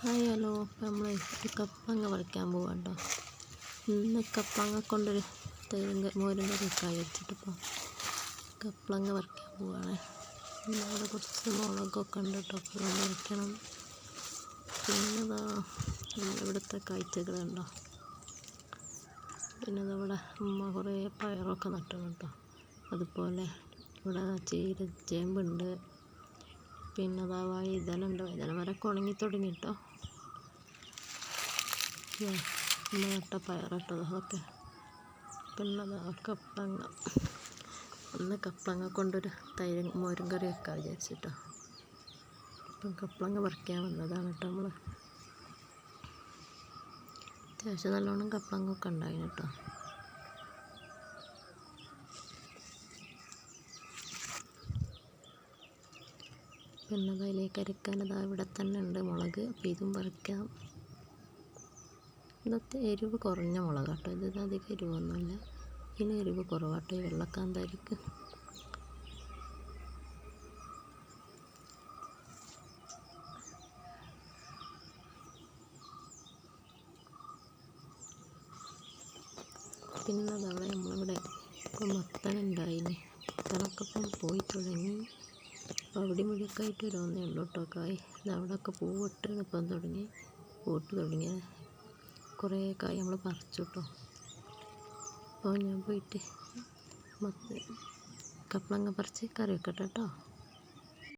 Hi hello, അപ്പോൾ നമ്മൾ കപ്പങ്ങ പറിക്കാൻ പോവാം കേട്ടോ. ഇന്ന് കപ്പങ്ങ കൊണ്ടൊരു മോരും കറിയൊക്കെ വെച്ചിട്ടിപ്പോൾ കപ്പളങ്ങ പറിക്കാൻ പോവാണ്. പിന്നെ അവിടെ കുറച്ച് മുളകൊക്കെ ഉണ്ട് കേട്ടോ, അപ്പോൾ പറിക്കണം. പിന്നെ ഇവിടുത്തെ കാഴ്ചകളുണ്ടോ. പിന്നെ അതവിടെ ഉമ്മ കുറേ പയറൊക്കെ നട്ടണം കേട്ടോ. അതുപോലെ ഇവിടെ ചേമ്പുണ്ട്. പിന്നെ അതാ വഴുതനുണ്ട്. വഴുതന മരമൊക്കെ ഉണങ്ങി തുടങ്ങി കേട്ടോ. നട്ട പയറിട്ടത് അതൊക്കെ. പിന്നെ അതാ കപ്പങ്ങ. ഒന്ന് കപ്പങ്ങ കൊണ്ടൊരു മോരും കറി വെക്കാൻ വിചാരിച്ചിട്ടോ. അപ്പം കപ്പങ്ങ പറിക്കാൻ വന്നതാണ് കേട്ടോ നമ്മൾ. അത്യാവശ്യം നല്ലോണം കപ്പങ്ങ ഒക്കെ ഉണ്ടായിരുന്നു കേട്ടോ. പിന്നെ അതിലേക്ക് അരക്കാൻ ഇവിടെ തന്നെ ഉണ്ട് മുളക്. അപ്പോൾ ഇതും പറിക്കാം. ഇന്നത്തെ എരിവ് കുറഞ്ഞ മുളകാട്ടോ. ഇത് അധികം എരിവൊന്നുമില്ല. ഇതിന് എരിവ് കുറവാട്ടോ, ഈ വെള്ളക്കാന്താരിക്ക്. പിന്നെ അതവിടെ നമ്മളിവിടെ ഇപ്പോൾ മത്തനുണ്ടായിന്. മത്തനൊക്കെ ഇപ്പം പോയി തുടങ്ങി. അപ്പോൾ അവിടെ ഇവിടെയൊക്കെ ആയിട്ട് വരുന്നേ ഉള്ളൂ കേട്ടോ കായ്. ഇതവിടെയൊക്കെ പൂവിട്ട് ഇപ്പം പൂവിട്ട് തുടങ്ങിയ കുറേ കായ് നമ്മൾ പറിച്ചു കേട്ടോ. അപ്പോൾ ഞാൻ പോയിട്ട് കപ്പളങ്ങ പറിച്ച് കറി വെക്കട്ടെ കേട്ടോ.